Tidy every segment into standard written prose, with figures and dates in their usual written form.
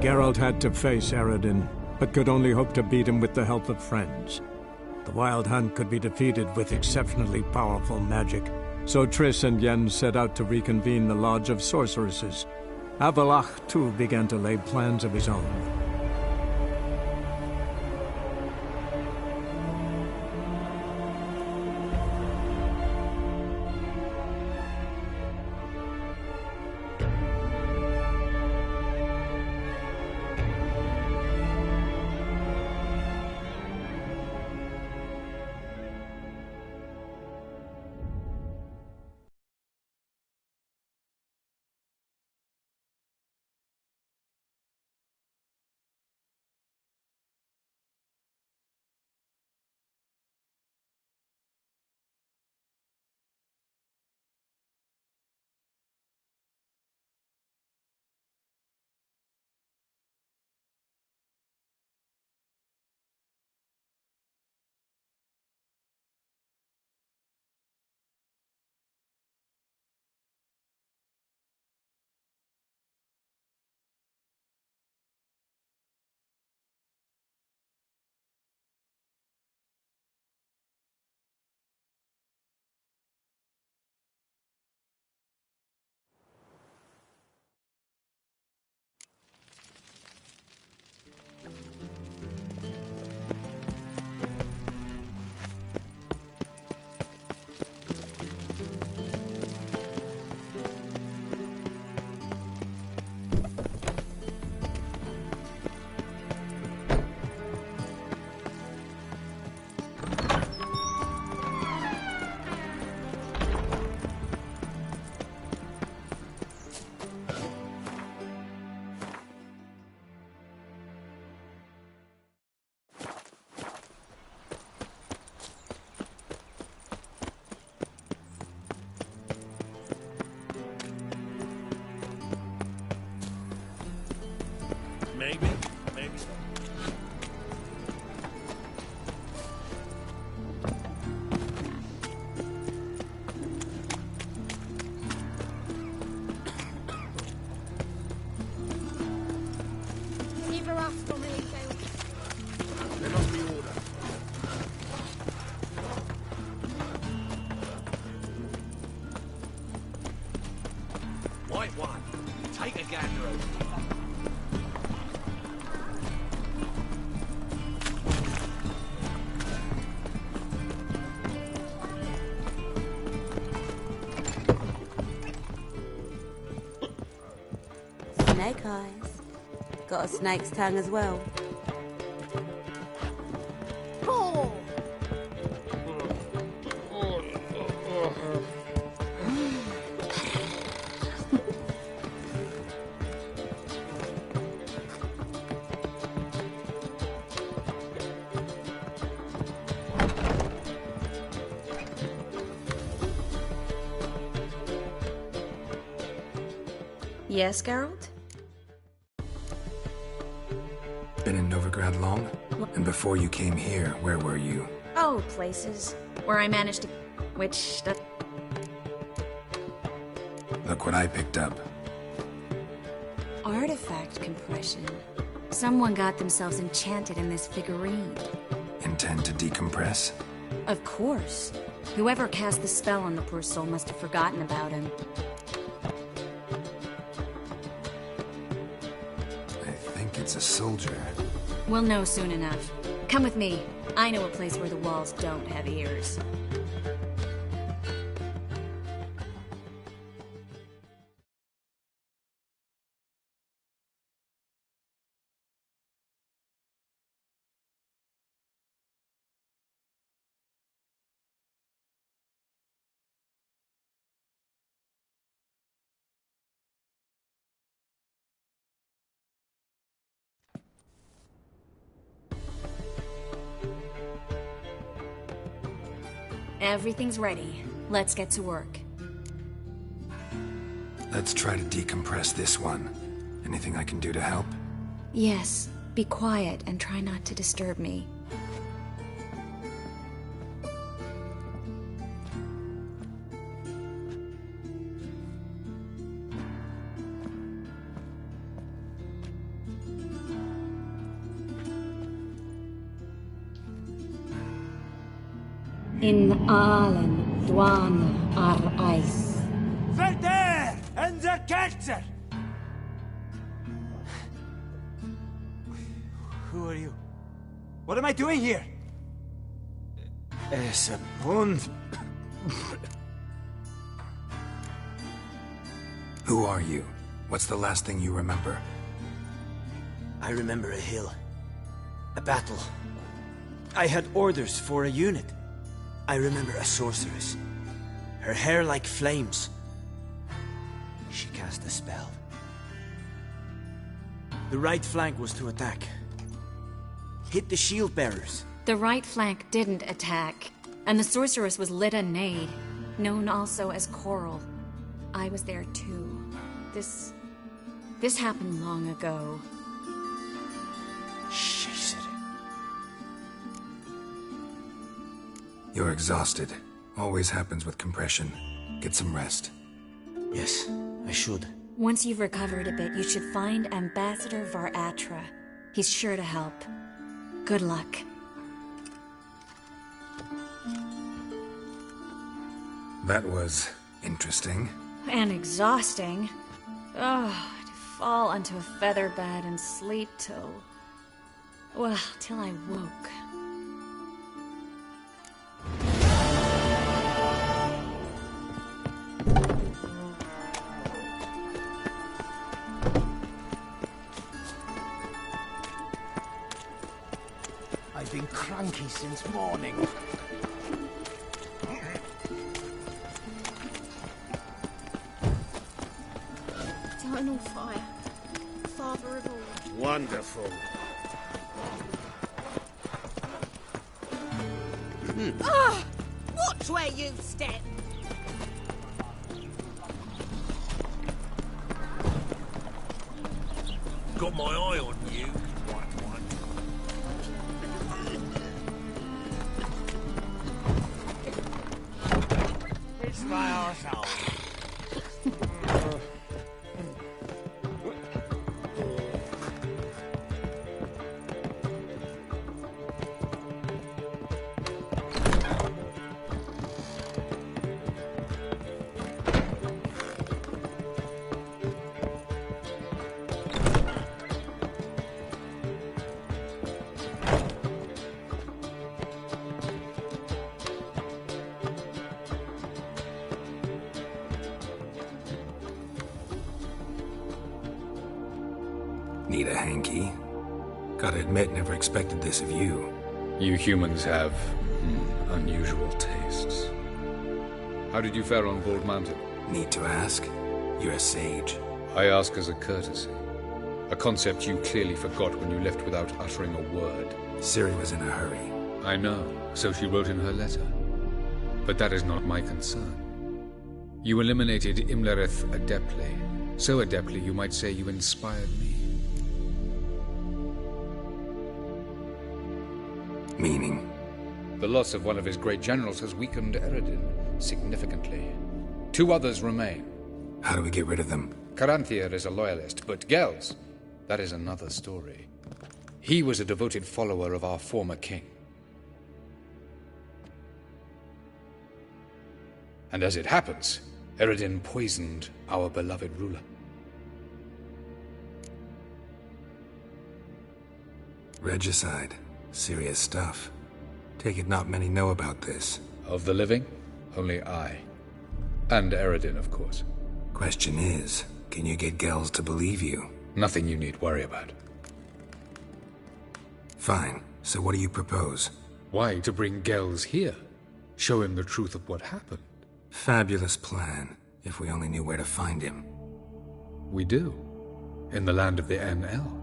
Geralt had to face Eredin, but could only hope to beat him with the help of friends. The Wild Hunt could be defeated with exceptionally powerful magic, so Triss and Yen set out to reconvene the Lodge of Sorceresses. Avalach, too, began to lay plans of his own. Maybe. Leave her off for me, Phil. There must be order. White one. Take a gander over. Snake eyes. Got a snake's tongue as well. Oh! Yes, Geralt? Been in Novigrad long? And before you came here, where were you? Oh, places where I managed to... which... Look what I picked up. Artifact compression. Someone got themselves enchanted in this figurine. Intend to decompress? Of course. Whoever cast the spell on the poor soul must have forgotten about him. I think it's a soldier. We'll know soon enough. Come with me. I know a place where the walls don't have ears. Everything's ready. Let's get to work. Let's try to decompress this one. Anything I can do to help? Yes. Be quiet and try not to disturb me. In allen dwan ar eis. Verder and the catcher! Who are you? What am I doing here? Es a Hund. Who are you? What's the last thing you remember? I remember a hill. A battle. I had orders for a unit. I remember a sorceress. Her hair like flames. She cast a spell. The right flank was to attack. Hit the shield bearers. The right flank didn't attack, and the sorceress was Lita Nade, known also as Coral. I was there too. This happened long ago. Shit. You're exhausted. Always happens with compression. Get some rest. Yes, I should. Once you've recovered a bit, you should find Ambassador Varatra. He's sure to help. Good luck. That was interesting. And exhausting. Oh, to fall onto a feather bed and sleep till... well, till I woke. I've been cranky since morning. Eternal fire. Father of all. Wonderful. Ah! Watch where you step! Got my eye on you. It's my arsehole. Need a hanky? Gotta admit, never expected this of you. You humans have unusual tastes. How did you fare on Bald Mountain? Need to ask? You're a sage. I ask as a courtesy. A concept you clearly forgot when you left without uttering a word. Ciri was in a hurry. I know, so she wrote in her letter. But that is not my concern. You eliminated Imlerith adeptly. So adeptly you might say you inspired me. Meaning? The loss of one of his great generals has weakened Eredin significantly. 2 others remain. How do we get rid of them? Caranthir is a loyalist, but Gels, that is another story. He was a devoted follower of our former king. And as it happens, Eredin poisoned our beloved ruler. Regicide. Serious stuff. Take it not many know about this. Of the living, only I. And Eredin, of course. Question is, can you get Gels to believe you? Nothing you need worry about. Fine. So what do you propose? Why, to bring Gels here. Show him the truth of what happened. Fabulous plan, if we only knew where to find him. We do. In the land of the NL.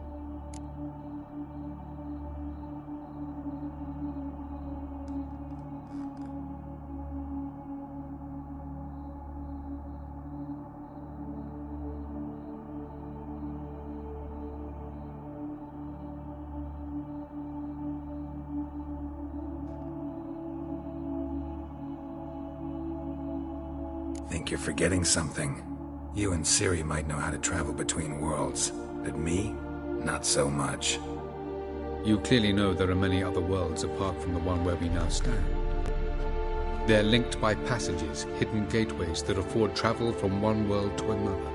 Think you're forgetting something. You and Ciri might know how to travel between worlds, but me? Not so much. You clearly know there are many other worlds apart from the one where we now stand. They're linked by passages, hidden gateways that afford travel from one world to another.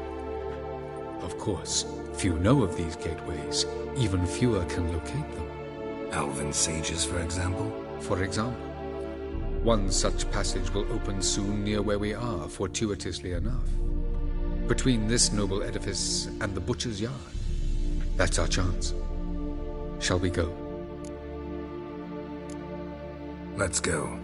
Of course, few know of these gateways. Even fewer can locate them. Elven sages, for example? For example. One such passage will open soon near where we are, fortuitously enough. Between this noble edifice and the butcher's yard. That's our chance. Shall we go? Let's go.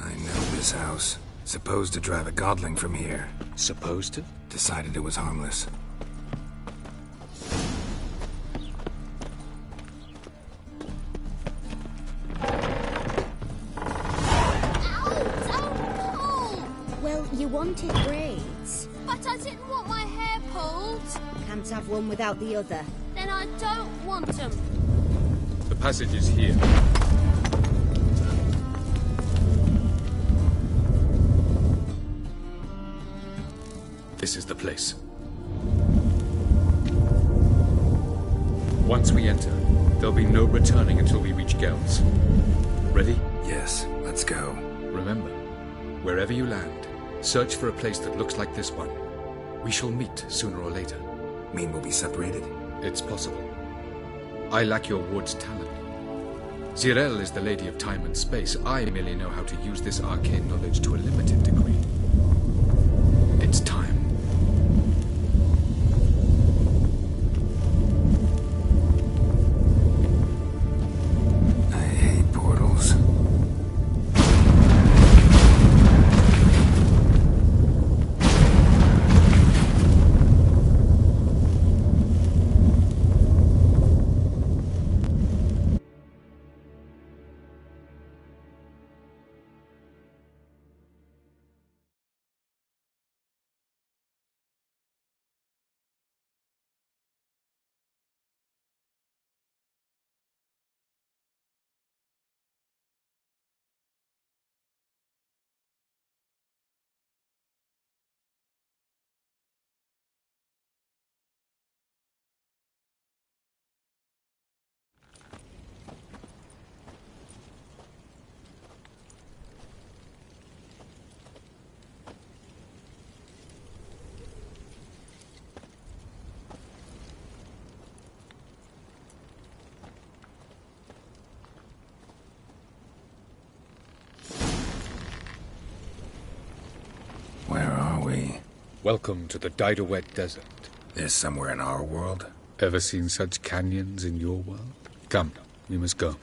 I know this house. Supposed to drive a godling from here. Supposed to? Decided it was harmless. Well, you wanted braids. But I didn't want my hair pulled. Can't have one without the other. Then I don't want them. The passage is here. This is the place. Once we enter, there'll be no returning until we reach Gel's. Ready? Yes, let's go. Remember, wherever you land, search for a place that looks like this one. We shall meet sooner or later. Mean we'll be separated? It's possible. I lack your ward's talent. Zirel is the lady of time and space. I merely know how to use this arcane knowledge to a limited degree. It's time. Where are we? Welcome to the Didowet Desert. This somewhere in our world? Ever seen such canyons in your world? Come, we must go.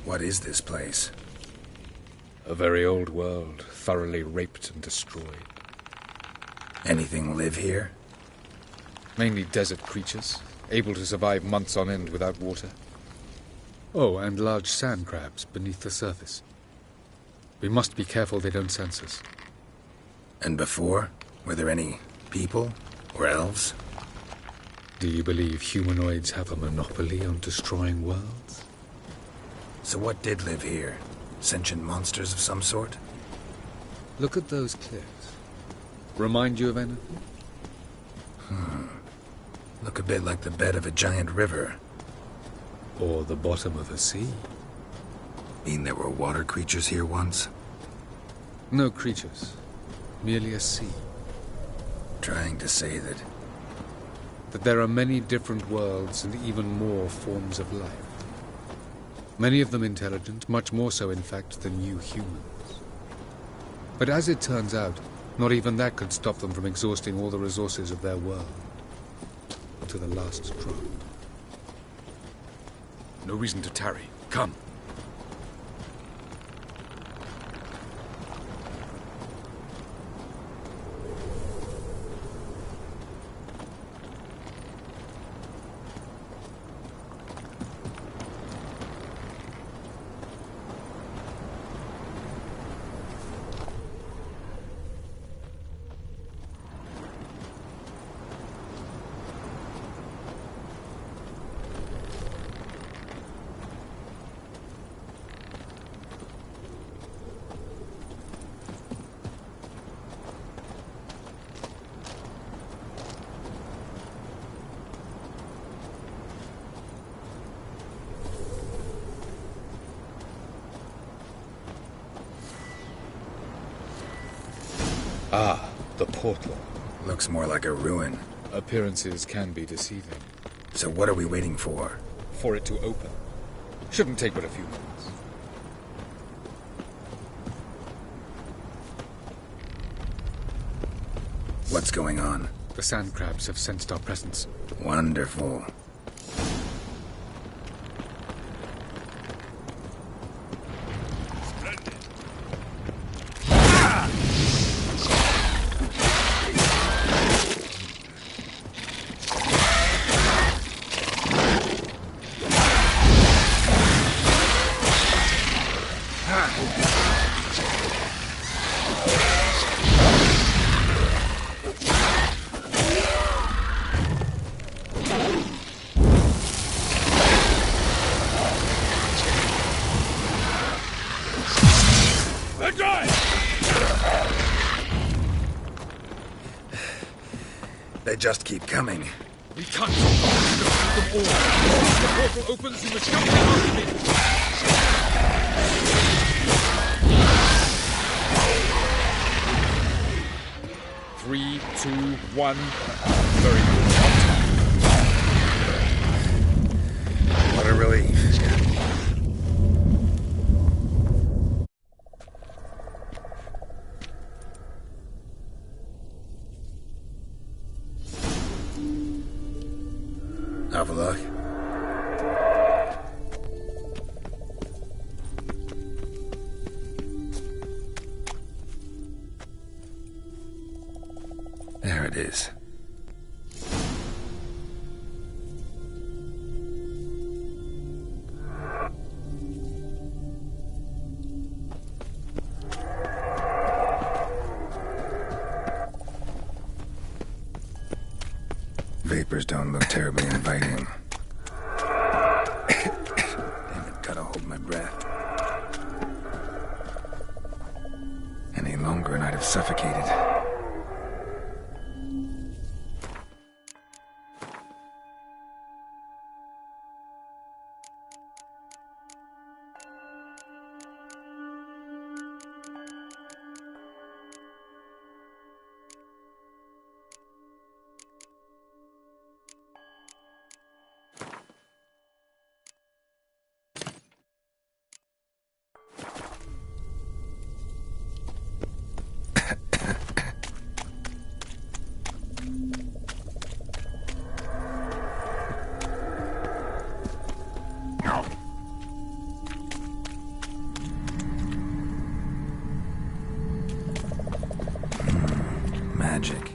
What is this place? A very old world, thoroughly raped and destroyed. Anything live here? Mainly desert creatures, able to survive months on end without water. Oh, and large sand crabs beneath the surface. We must be careful they don't sense us. And before? Were there any people? Or elves? Do you believe humanoids have a monopoly on destroying worlds? So what did live here? Sentient monsters of some sort? Look at those cliffs. Remind you of anything? Look a bit like the bed of a giant river. Or the bottom of a sea? Mean there were water creatures here once? No creatures. Merely a sea. Trying to say That there are many different worlds and even more forms of life. Many of them intelligent, much more so in fact than you humans. But as it turns out, not even that could stop them from exhausting all the resources of their world. To the last drop. No reason to tarry. Come. Ah, the portal. Looks more like a ruin. Appearances can be deceiving. So what are we waiting for? For it to open. Shouldn't take but a few minutes. What's going on? The sand crabs have sensed our presence. Wonderful. They just keep coming. We can't defeat them all. The portal opens, you must jump after me. 3, 2, 1. Very good. What a relief. Have a look. There it is. Vapors don't look terribly inviting. Damn it, gotta hold my breath. Any longer and I'd have suffocated. Magic.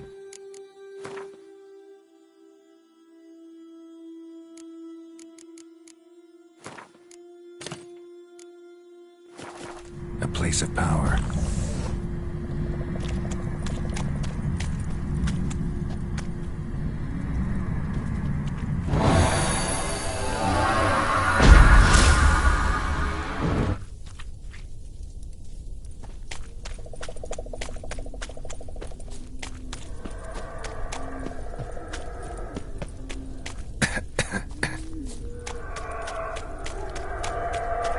A place of power.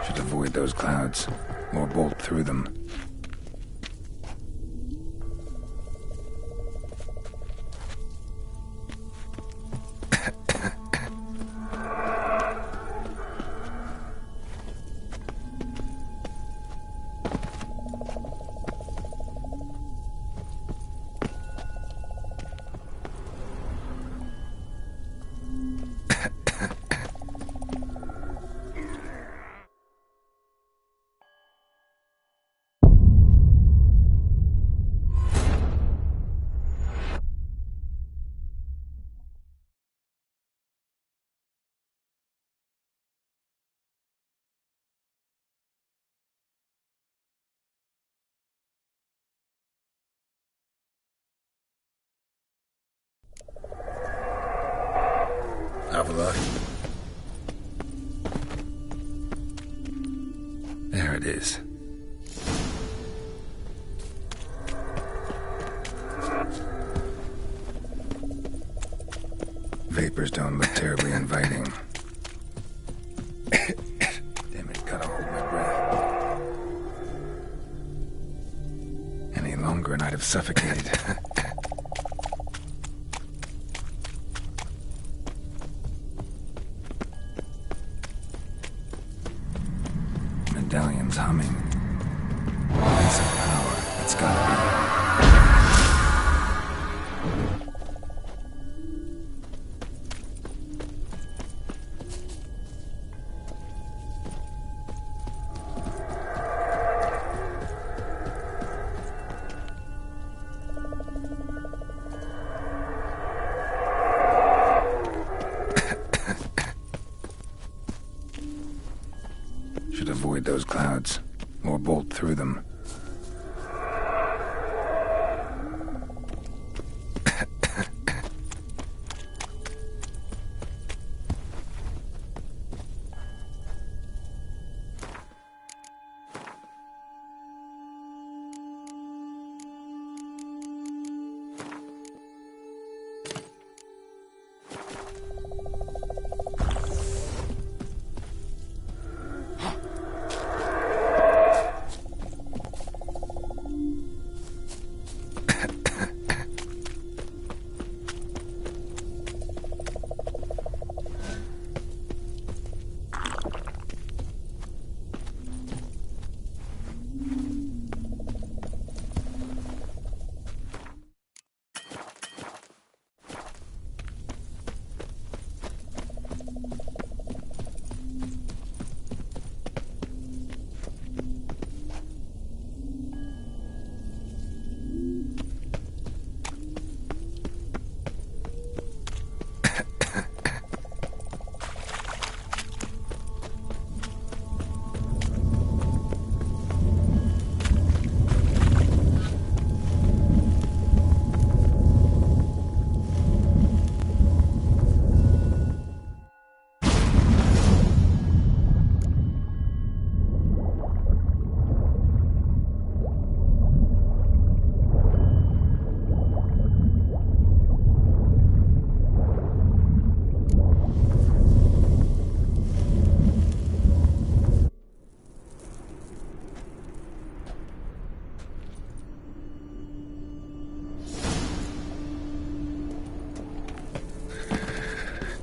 Should avoid those clouds, or bolt through them. Have a look. There it is. Vapors don't look terribly inviting. Damn it, gotta hold my breath. Any longer and I'd have suffocated. Medallion's humming. That's of power. It's gotta be. Should avoid those clouds, or bolt through them.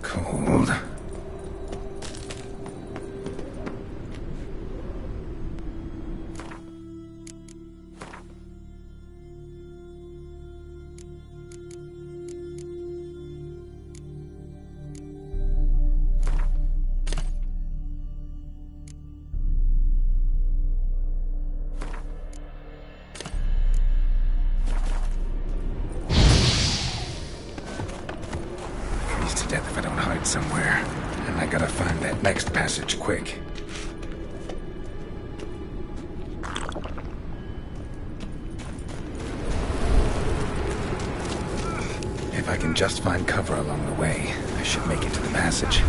Cold. To death if I don't hide somewhere. And I gotta find that next passage quick. If I can just find cover along the way, I should make it to the passage.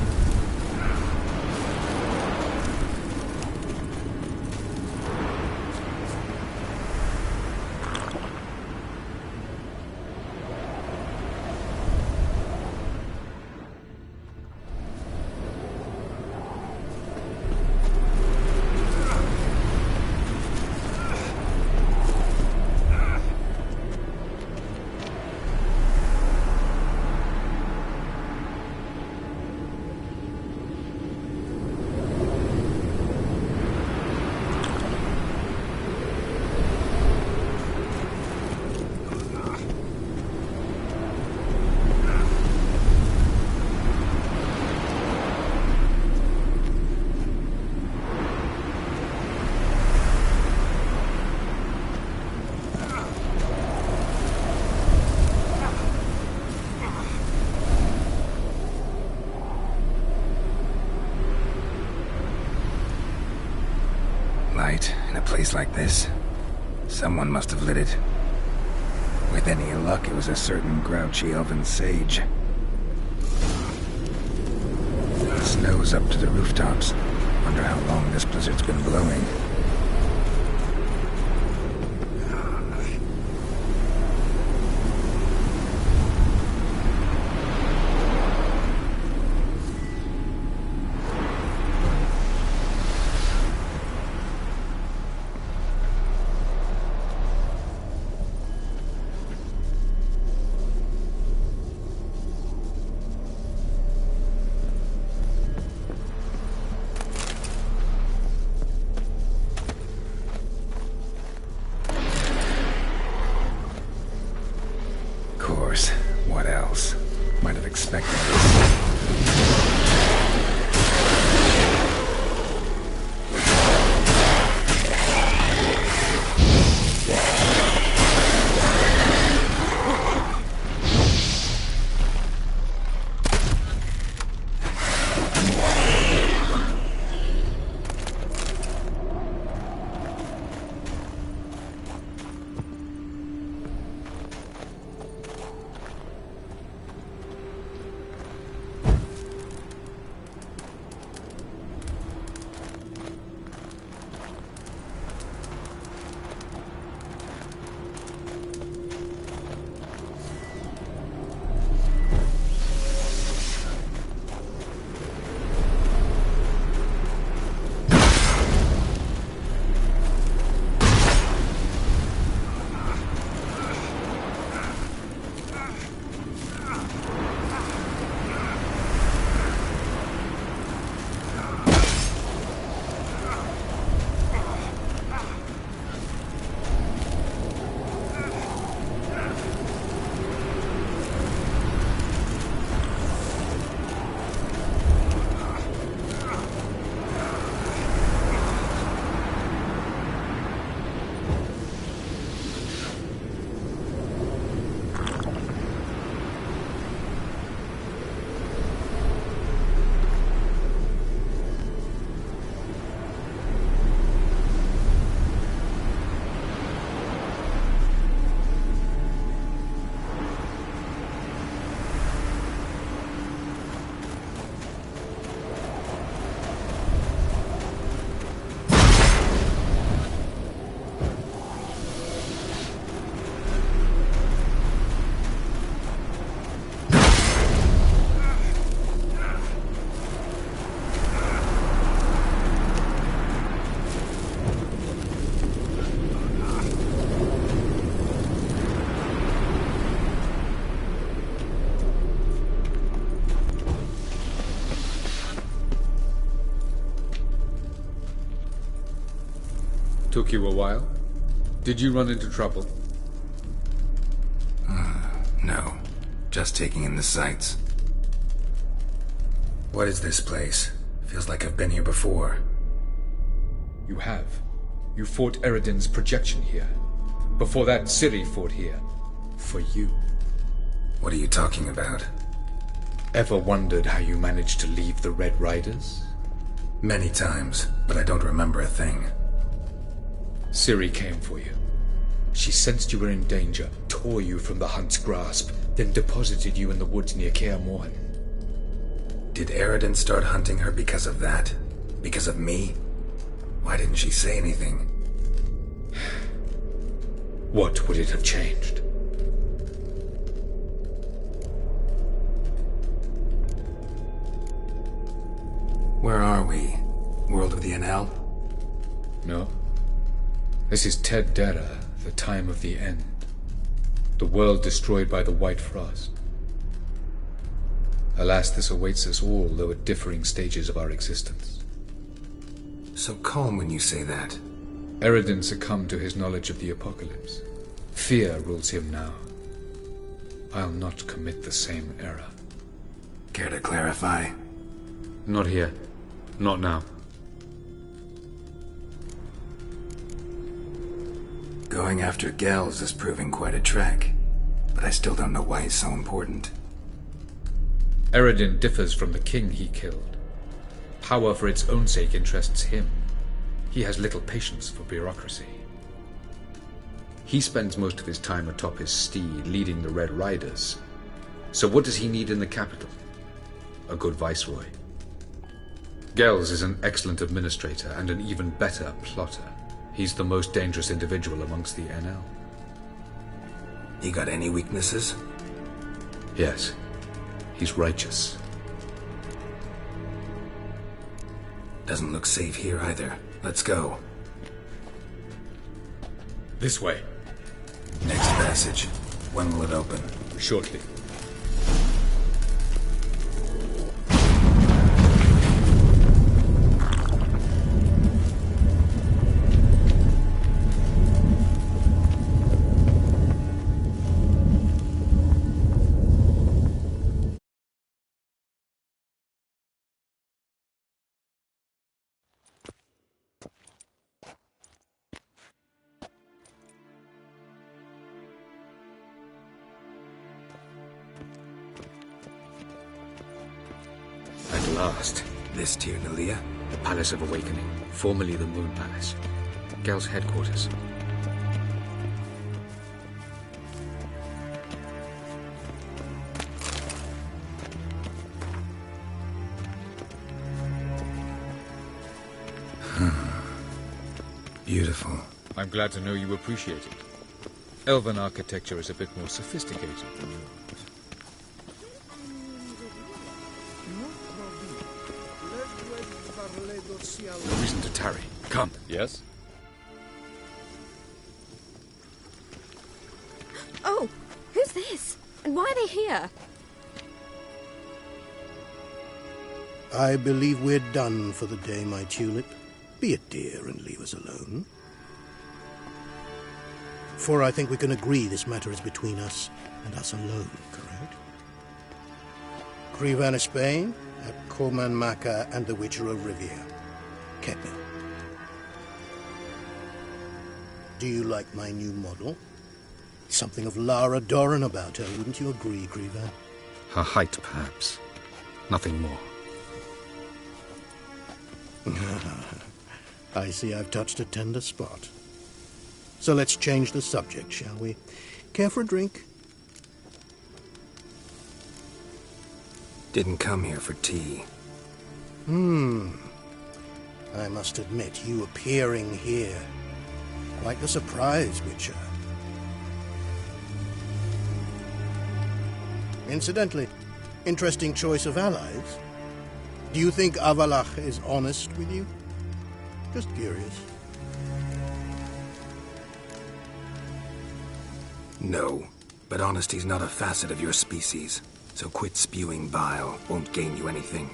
Light in a place like this. Someone must have lit it. With any luck, it was a certain grouchy elven sage. The snow's up to the rooftops. Wonder how long this blizzard's been blowing. course. What else? Might have expected this. Took you a while? Did you run into trouble? No. Just taking in the sights. What is this place? Feels like I've been here before. You have. You fought Eredin's projection here. Before that, Ciri fought here. For you. What are you talking about? Ever wondered how you managed to leave the Red Riders? Many times, but I don't remember a thing. Ciri came for you. She sensed you were in danger, tore you from the Hunt's grasp, then deposited you in the woods near Kaer Morhen. Did Eredin start hunting her because of that? Because of me? Why didn't she say anything? What would it have changed? Where are we? World of the NL? No. This is Ted Dera, the time of the end. The world destroyed by the White Frost. Alas, this awaits us all, though at differing stages of our existence. So calm when you say that. Eredin succumbed to his knowledge of the apocalypse. Fear rules him now. I'll not commit the same error. Care to clarify? Not here. Not now. Going after Gels is proving quite a trek, but I still don't know why he's so important. Eredin differs from the king he killed. Power for its own sake interests him. He has little patience for bureaucracy. He spends most of his time atop his steed, leading the Red Riders. So what does he need in the capital? A good viceroy. Gels is an excellent administrator and an even better plotter. He's the most dangerous individual amongst the NL. He got any weaknesses? Yes. He's righteous. Doesn't look safe here either. Let's go. This way. Next passage. When will it open? Shortly. last. This Tirnalia? The Palace of Awakening, formerly the Moon Palace. Gel's headquarters. Beautiful. I'm glad to know you appreciate it. Elven architecture is a bit more sophisticated than yours. No reason to tarry. Come. Yes? Oh, who's this? And why are they here? I believe we're done for the day, my tulip. Be a dear and leave us alone. For I think we can agree this matter is between us and us alone, correct? Krivan of Spain, at Corman Maca and the Witcher of Rivia. Kepi. Do you like my new model? Something of Lara Doran about her, wouldn't you agree, Krivan? Her height, perhaps. Nothing more. I see I've touched a tender spot. So let's change the subject, shall we? Care for a drink? Didn't come here for tea. I must admit, you appearing here. Quite the surprise, Witcher. Incidentally, interesting choice of allies. Do you think Avalach is honest with you? Just curious. No, but honesty's not a facet of your species. So quit spewing bile. Won't gain you anything.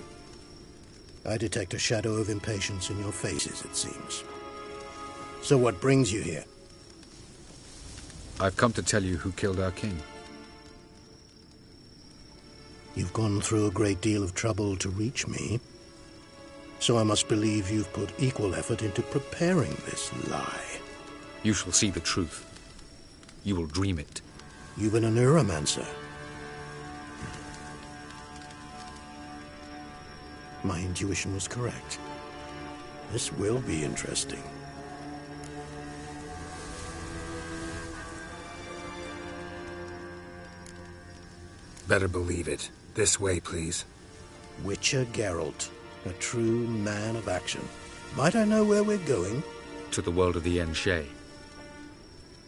I detect a shadow of impatience in your faces, it seems. So what brings you here? I've come to tell you who killed our king. You've gone through a great deal of trouble to reach me. So I must believe you've put equal effort into preparing this lie. You shall see the truth. You will dream it. You've been a neuromancer. My intuition was correct. This will be interesting. Better believe it. This way, please. Witcher Geralt, a true man of action. Might I know where we're going? To the world of the Enshe.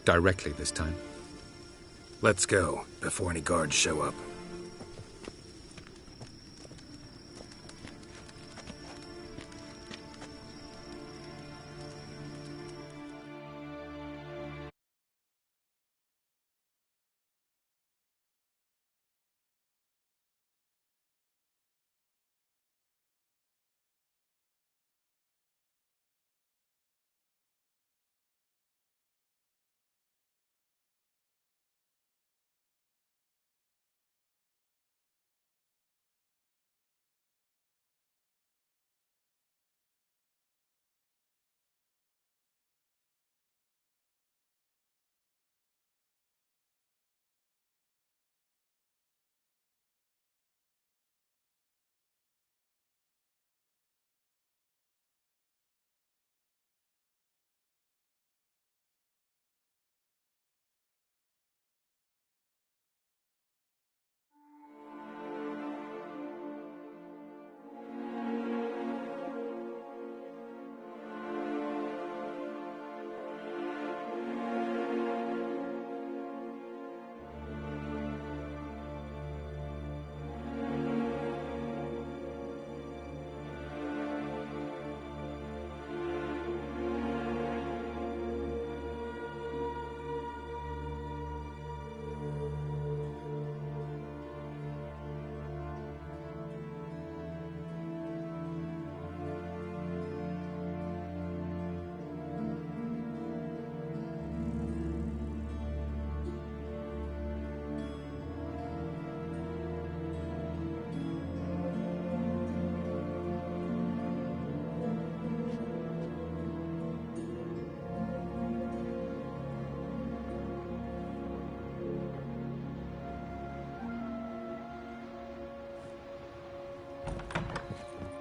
Directly this time. Let's go, before any guards show up.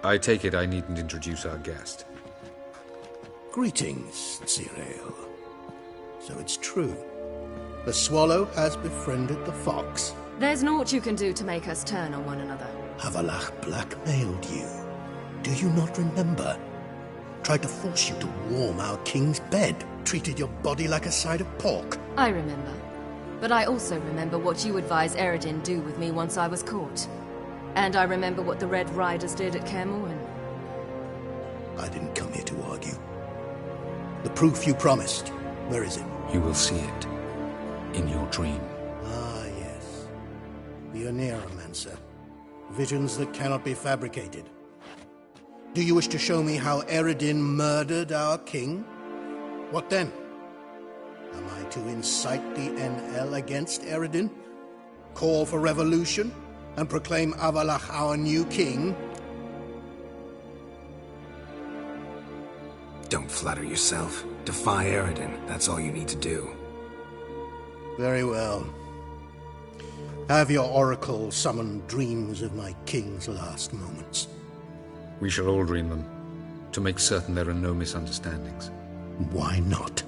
I take it I needn't introduce our guest. Greetings, Cyril. So it's true. The swallow has befriended the fox. There's naught you can do to make us turn on one another. Havalach blackmailed you. Do you not remember? Tried to force you to warm our king's bed. Treated your body like a side of pork. I remember. But I also remember what you advised Eredin do with me once I was caught. And I remember what the Red Riders did at Kaer Morhen. I didn't come here to argue. The proof you promised, where is it? You will see it. In your dream. Ah, yes. The Oneiromancer. Visions that cannot be fabricated. Do you wish to show me how Eredin murdered our king? What then? Am I to incite the NL against Eredin? Call for revolution? And proclaim Havalach our new king? Don't flatter yourself. Defy Eredin. That's all you need to do. Very well. Have your oracle summon dreams of my king's last moments. We shall all dream them, to make certain there are no misunderstandings. Why not?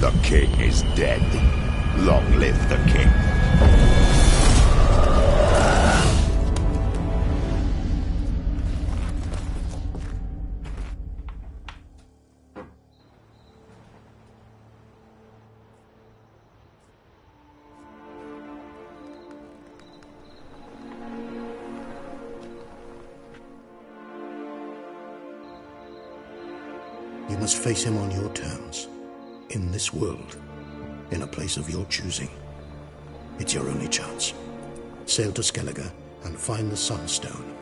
The king is dead. Long live the king. You must face him on your terms. In this world, in a place of your choosing. It's your only chance. Sail to Skellige and find the Sunstone.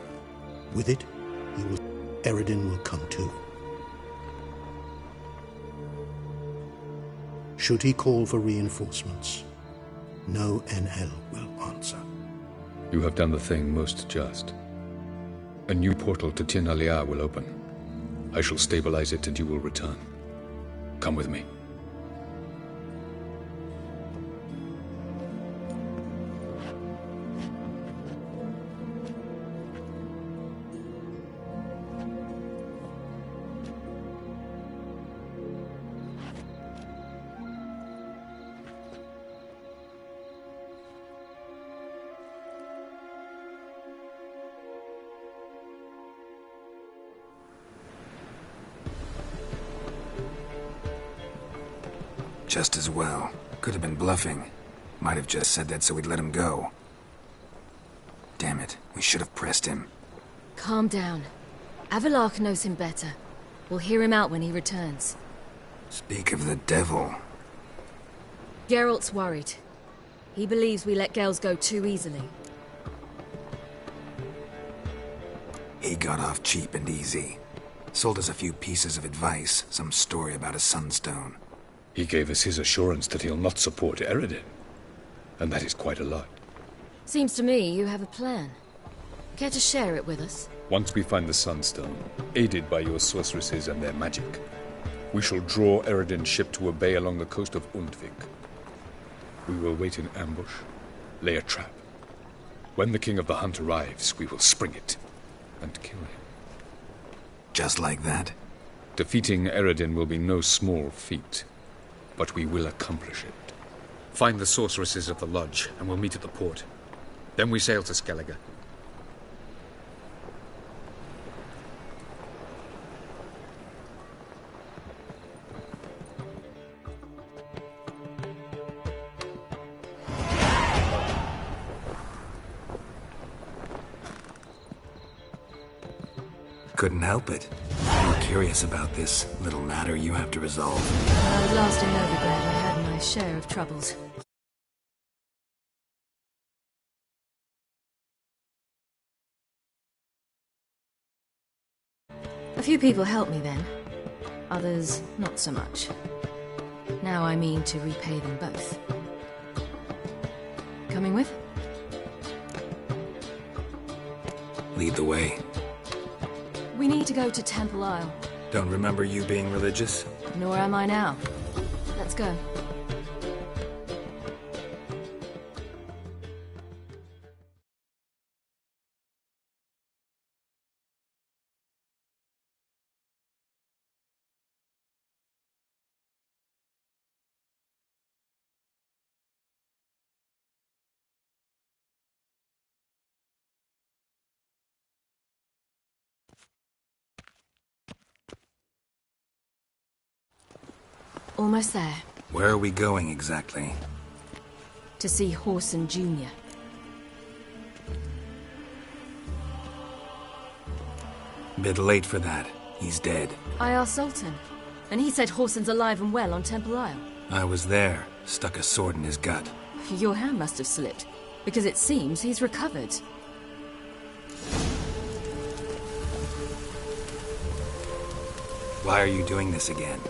With it, Eredin will come too. Should he call for reinforcements, no NL will answer. You have done the thing most just. A new portal to Tin Alia will open. I shall stabilize it and you will return. Come with me. Just as well. Could have been bluffing. Might have just said that so we'd let him go. Damn it, we should have pressed him. Calm down. Havalach knows him better. We'll hear him out when he returns. Speak of the devil. Geralt's worried. He believes we let girls go too easily. He got off cheap and easy. Sold us a few pieces of advice, some story about a sunstone. He gave us his assurance that he'll not support Eredin. And that is quite a lot. Seems to me you have a plan. Care to share it with us? Once we find the Sunstone, aided by your sorceresses and their magic, we shall draw Eredin's ship to a bay along the coast of Undvik. We will wait in ambush, lay a trap. When the King of the Hunt arrives, we will spring it and kill him. Just like that? Defeating Eredin will be no small feat, but we will accomplish it. Find the sorceresses of the lodge, and we'll meet at the port. Then we sail to Skellige. Couldn't help it. You curious about this little matter you have to resolve. When I was last in Novigrad, I had my share of troubles. A few people helped me then. Others, not so much. Now I mean to repay them both. Coming with? Lead the way. We need to go to Temple Isle. Don't remember you being religious? Nor am I now. Let's go. Almost there. Where are we going exactly? To see Horson Jr. Bit late for that. He's dead. I asked Sultan, and he said Horson's alive and well on Temple Isle. I was there. Stuck a sword in his gut. Your hand must have slipped, because it seems he's recovered. Why are you doing this again?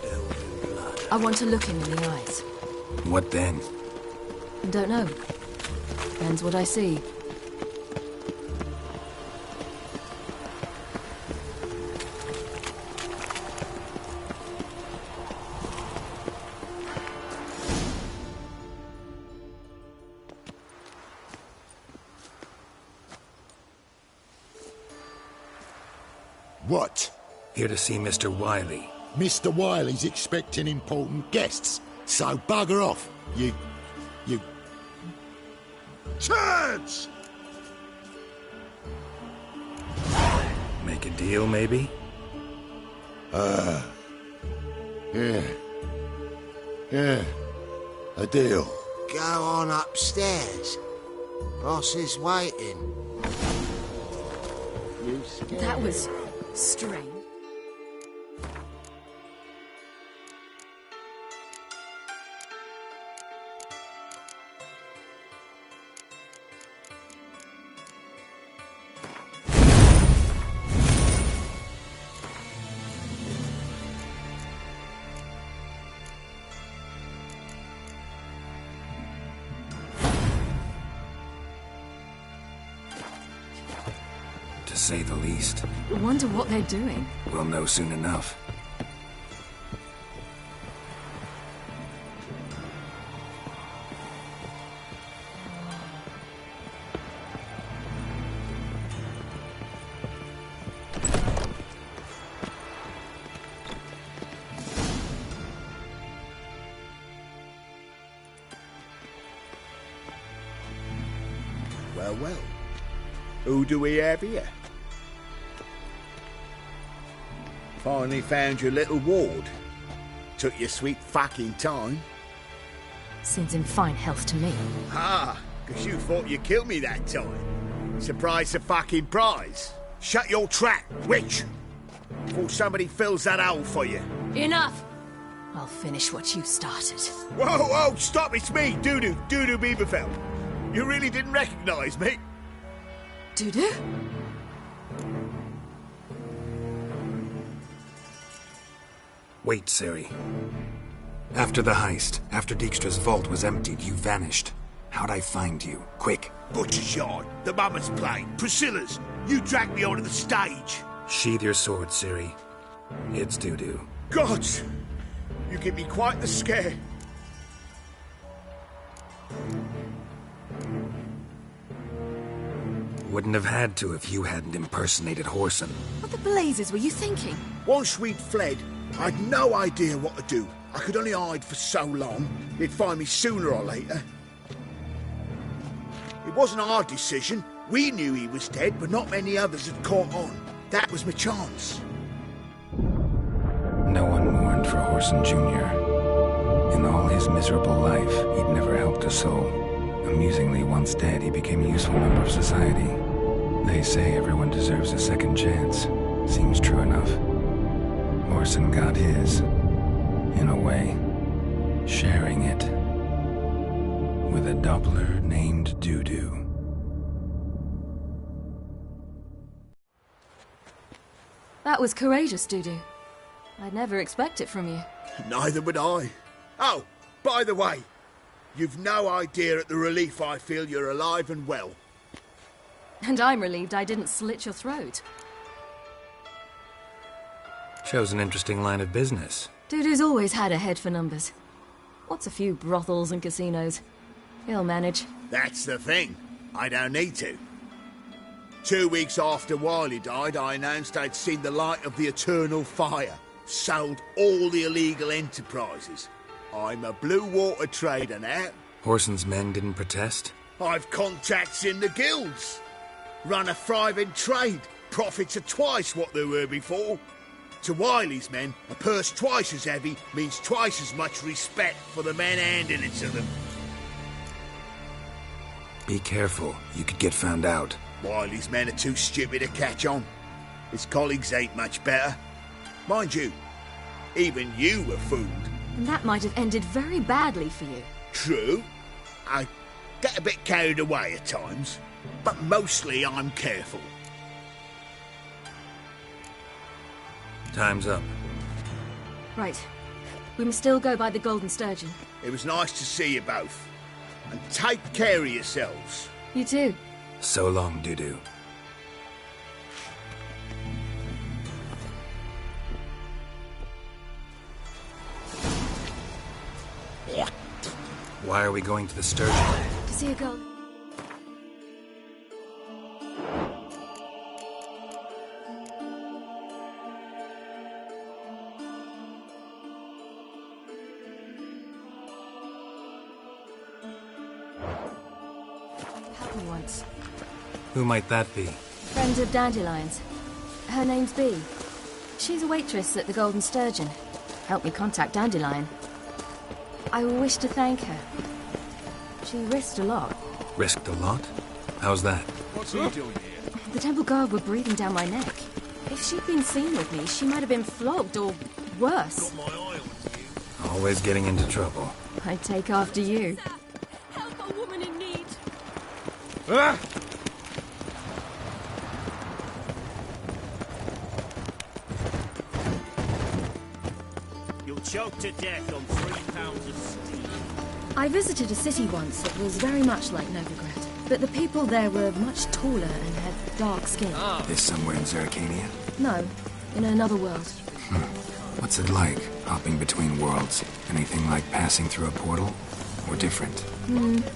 I want to look him in the eyes. What then? Don't know. Depends what I see. What? Here to see Mr. Wiley. Mr. Wiley's expecting important guests, so bugger off, you... turds! Make a deal, maybe? Yeah, a deal. Go on upstairs. Boss is waiting. That was strange. To say the least. I wonder what they're doing. We'll know soon enough. Well, well. Who do we have here? Finally found your little ward. Took your sweet fucking time. Seems in fine health to me. Ah, because you thought you'd kill me that time. Surprise the fucking prize. Shut your trap, witch! Before somebody fills that hole for you. Enough! I'll finish what you started. Whoa, whoa, stop, it's me, Dudu Bieberfeld. You really didn't recognise me? Dudu? Wait, Ciri. After the heist, after Dijkstra's vault was emptied, you vanished. How'd I find you? Quick. Butcher's Yard, the Mama's Plane, Priscilla's. You dragged me onto the stage. Sheathe your sword, Ciri. It's Dudu. Gods! You give me quite the scare. Wouldn't have had to if you hadn't impersonated Horson. What the blazes were you thinking? Once we'd fled, I'd no idea what to do. I could only hide for so long. They'd find me sooner or later. It wasn't our decision. We knew he was dead, but not many others had caught on. That was my chance. No one mourned for Horson Jr. In all his miserable life, he'd never helped a soul. Amusingly, once dead, he became a useful member of society. They say everyone deserves a second chance. Seems true enough. Orson got his, in a way, sharing it with a Doppler named Dudu. That was courageous, Dudu. I'd never expect it from you. Neither would I. Oh, by the way, you've no idea at the relief I feel you're alive and well. And I'm relieved I didn't slit your throat. Shows an interesting line of business. Dudu's always had a head for numbers. What's a few brothels and casinos? He'll manage. That's the thing. I don't need to. 2 weeks after Wiley died, I announced I'd seen the light of the eternal fire. Sold all the illegal enterprises. I'm a blue water trader now. Horson's men didn't protest? I've contacts in the guilds. Run a thriving trade. Profits are twice what they were before. To Wiley's men, a purse twice as heavy means twice as much respect for the men handing it to them. Be careful. You could get found out. Wiley's men are too stupid to catch on. His colleagues ain't much better. Mind you, even you were fooled. And that might have ended very badly for you. True. I get a bit carried away at times, but mostly I'm careful. Time's up. Right. We must still go by the Golden Sturgeon. It was nice to see you both. And take care of yourselves. You too. So long, Dudu. Why are we going to the Sturgeon? To see a girl. Help me once. Who might that be? Friend of Dandelion's. Her name's Bee. She's a waitress at the Golden Sturgeon. Helped me contact Dandelion. I wish to thank her. She risked a lot. Risked a lot? How's that? What's he doing here? The Temple Guard were breathing down my neck. If she'd been seen with me, she might have been flogged or worse. Got my eye on you. Always getting into trouble. I'd take after you. Help a woman in need. Ah! You'll choke to death on 3 pounds of steam. I visited a city once that was very much like Novigrad, but the people there were much taller and had dark skin. This somewhere in Zerkania? No, in another world. What's it like, hopping between worlds? Anything like passing through a portal? Or different?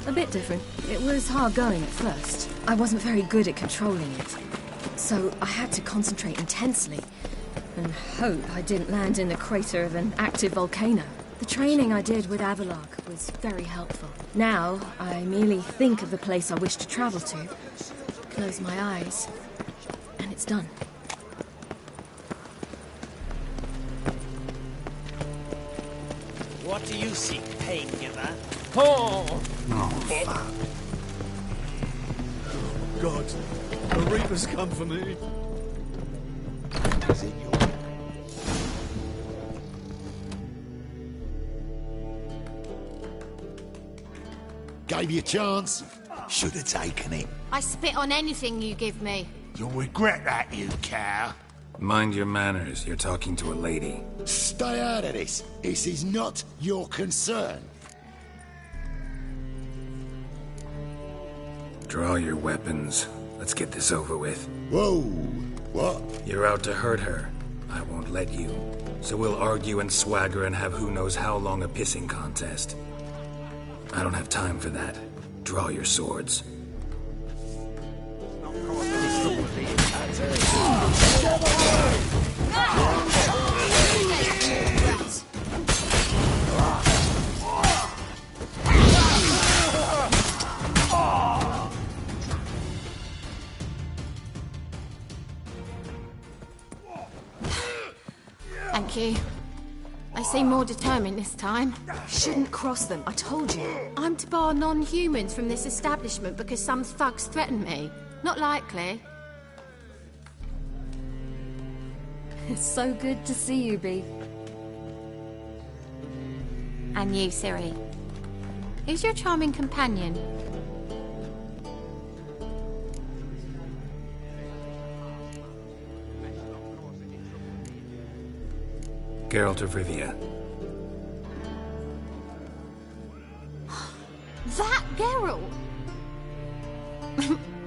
A bit different. It was hard going at first. I wasn't very good at controlling it. So I had to concentrate intensely and hope I didn't land in the crater of an active volcano. The training I did with Avalok was very helpful. Now, I merely think of the place I wish to travel to, close my eyes, and it's done. What do you seek, pain giver? Oh! Oh, God, the Reaper's come for me. Is it your... Gave you a chance. Should have taken it. I spit on anything you give me. You'll regret that, you cow. Mind your manners. You're talking to a lady. Stay out of this. This is not your concern. Draw your weapons. Let's get this over with. Whoa. What? You're out to hurt her. I won't let you. So we'll argue and swagger and have who knows how long a pissing contest. I don't have time for that. Draw your swords. Thank you. I seem more determined this time. Shouldn't cross them, I told you. I'm to bar non-humans from this establishment because some thugs threaten me. Not likely. It's so good to see you, Bee. And you, Ciri. Who's your charming companion? Geralt of Rivia. That Geralt!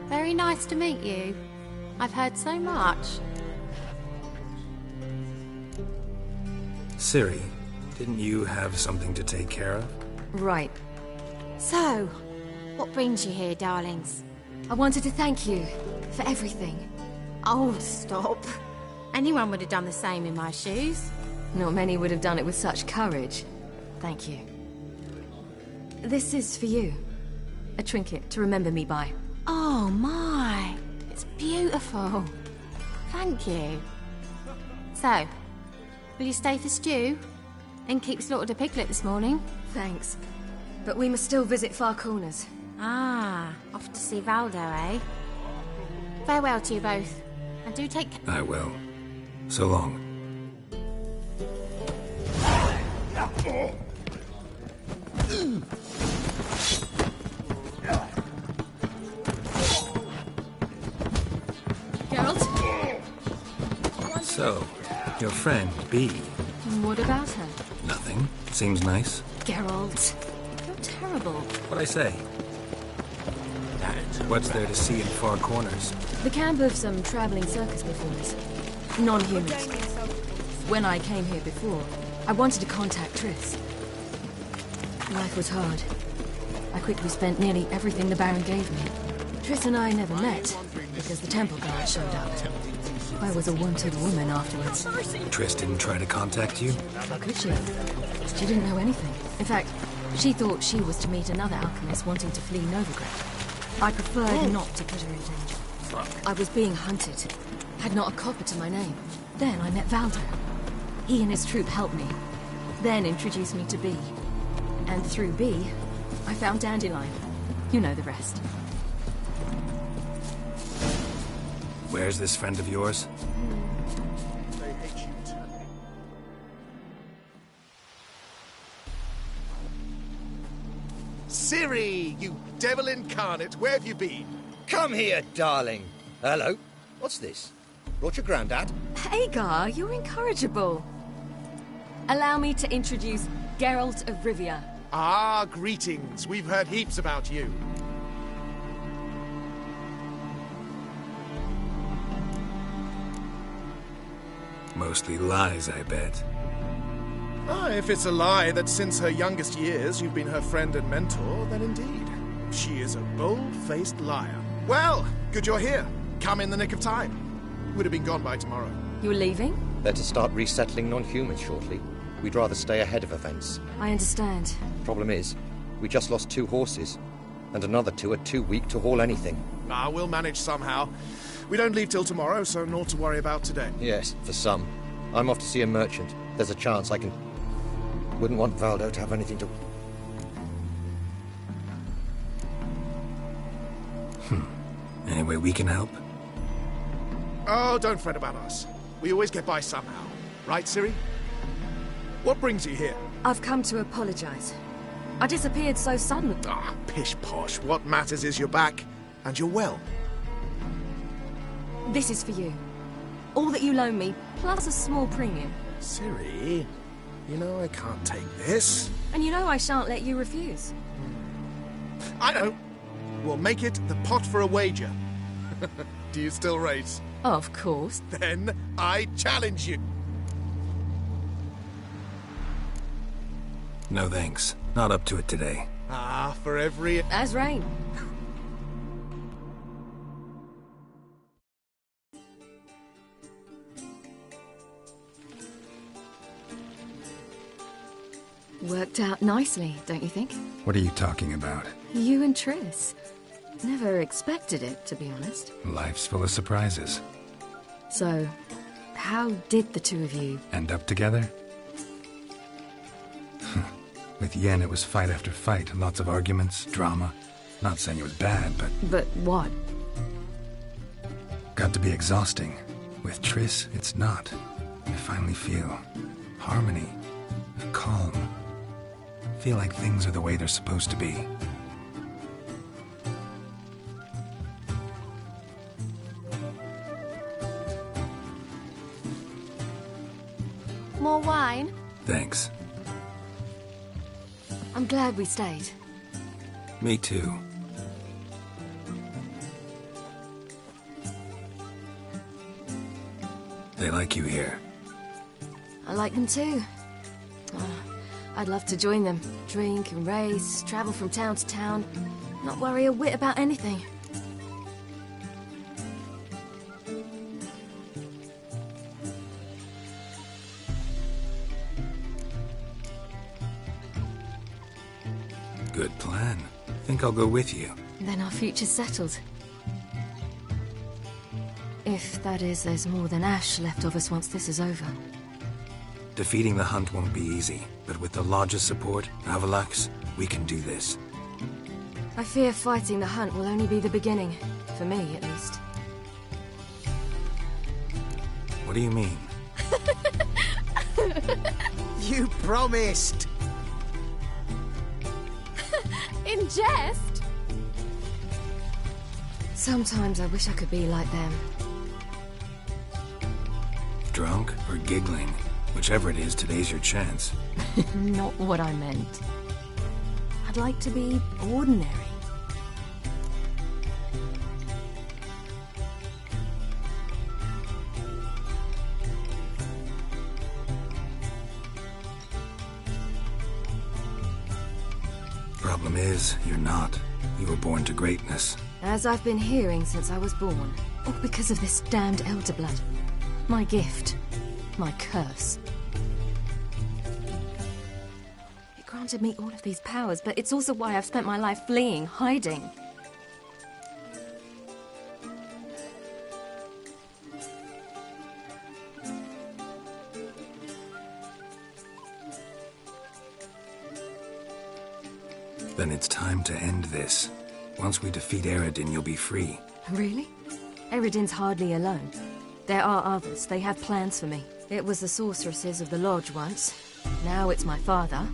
Very nice to meet you. I've heard so much. Ciri, didn't you have something to take care of? Right. So, what brings you here, darlings? I wanted to thank you for everything. Oh, stop. Anyone would have done the same in my shoes. Not many would have done it with such courage. Thank you. This is for you. A trinket to remember me by. Oh my, it's beautiful. Thank you. So, will you stay for stew? And keep slaughtered a piglet this morning? Thanks. But we must still visit Far Corners. Ah, off to see Valdo, eh? Farewell to you both. And do take care. I will. So long. Geralt? So, your friend, Bee. What about her? Nothing. Seems nice. Geralt, you're terrible. What'd I say? What's there to see in Far Corners? The camp of some traveling circus performers. Non-humans. When I came here before, I wanted to contact Triss. Life was hard. I quickly spent nearly everything the Baron gave me. Triss and I never met, because the temple guard showed up. I was a wanted woman afterwards. Triss didn't try to contact you? How could she? She didn't know anything. In fact, she thought she was to meet another alchemist wanting to flee Novigrad. I preferred not to put her in danger. I was being hunted. Had not a copper to my name. Then I met Valdo. He and his troop helped me. Then introduced me to Bee. And through Bee, I found Dandelion. You know the rest. Where's this friend of yours? Ciri, you devil incarnate, where have you been? Come here, darling. Hello. What's this? Brought your granddad? Hagar, you're incorrigible. Allow me to introduce Geralt of Rivia. Ah, greetings. We've heard heaps about you. Mostly lies, I bet. Ah, if it's a lie that since her youngest years you've been her friend and mentor, then indeed. She is a bold-faced liar. Well, good you're here. Come in the nick of time. Would have been gone by tomorrow. You're leaving? They're to start resettling non-humans shortly. We'd rather stay ahead of events. I understand. Problem is, we just lost 2 horses. And another 2 are too weak to haul anything. Ah, we'll manage somehow. We don't leave till tomorrow, so naught to worry about today. Yes, for some. I'm off to see a merchant. There's a chance I can... Wouldn't want Valdo to have anything to... Any way we can help? Oh, don't fret about us. We always get by somehow. Right, Ciri? What brings you here? I've come to apologize. I disappeared so suddenly. Ah, pish-posh. What matters is you're back, and you're well. This is for you. All that you loan me, plus a small premium. Ciri, you know I can't take this. And you know I shan't let you refuse. I know. We'll make it the pot for a wager. Do you still race? Of course. Then I challenge you. No thanks. Not up to it today. Ah, for every... As rain. Worked out nicely, don't you think? What are you talking about? You and Triss. Never expected it, to be honest. Life's full of surprises. So, how did the two of you... End up together? With Yen, it was fight after fight. Lots of arguments, drama. Not saying it was bad, but... But what? Got to be exhausting. With Triss, it's not. I finally feel harmony, calm. Feel like things are the way they're supposed to be. More wine? Thanks. I'm glad we stayed. Me too. They like you here. I like them too. I'd love to join them. Drink and race, travel from town to town. Not worry a whit about anything. Good plan. Think I'll go with you. Then our future's settled. If, that is, there's more than ash left of us once this is over. Defeating the hunt won't be easy, but with the Lodge's support, Avalax, we can do this. I fear fighting the hunt will only be the beginning. For me, at least. What do you mean? You promised! In jest? Sometimes I wish I could be like them. Drunk or giggling? Whichever it is, today's your chance. Not what I meant. I'd like to be ordinary. Problem is, you're not. You were born to greatness. As I've been hearing since I was born. All because of this damned elder blood. My gift. My curse. It granted me all of these powers, but it's also why I've spent my life fleeing, hiding. Then it's time to end this. Once we defeat Eredin, you'll be free. Really? Eredin's hardly alone. There are others. They have plans for me. It was the sorceresses of the Lodge once. Now it's my father.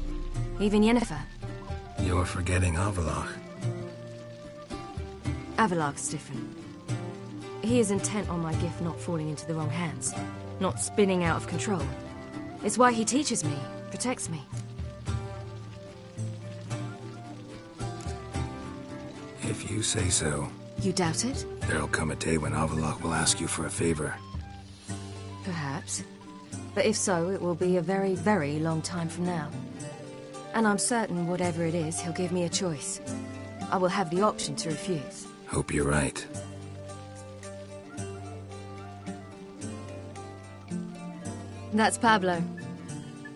Even Yennefer. You're forgetting Avalach. Avalach's different. He is intent on my gift not falling into the wrong hands. Not spinning out of control. It's why he teaches me, protects me. If you say so. You doubt it? There'll come a day when Avalach will ask you for a favor. Perhaps. But if so, it will be a very, very long time from now. And I'm certain whatever it is, he'll give me a choice. I will have the option to refuse. Hope you're right. That's Pablo.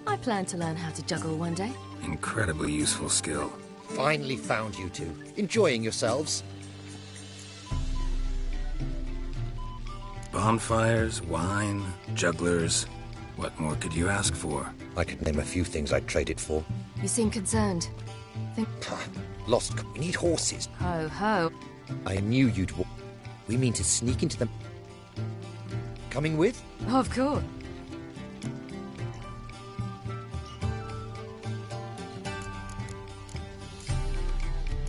I plan to learn how to juggle one day. Incredibly useful skill. Finally found you two. Enjoying yourselves? Bonfires, wine, jugglers. What more could you ask for? I could name a few things I'd trade it for. You seem concerned. Lost. We need horses. Ho, ho. I knew you'd walk. We mean to sneak into them. Coming with? Of course.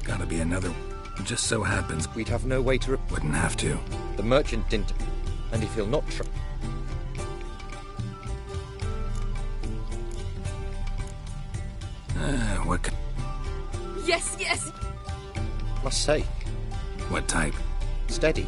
Gotta be another. It just so happens we'd have no way to. Wouldn't have to. The merchant didn't. And if he'll not try. What? Yes, yes. Must say. What type? Steady.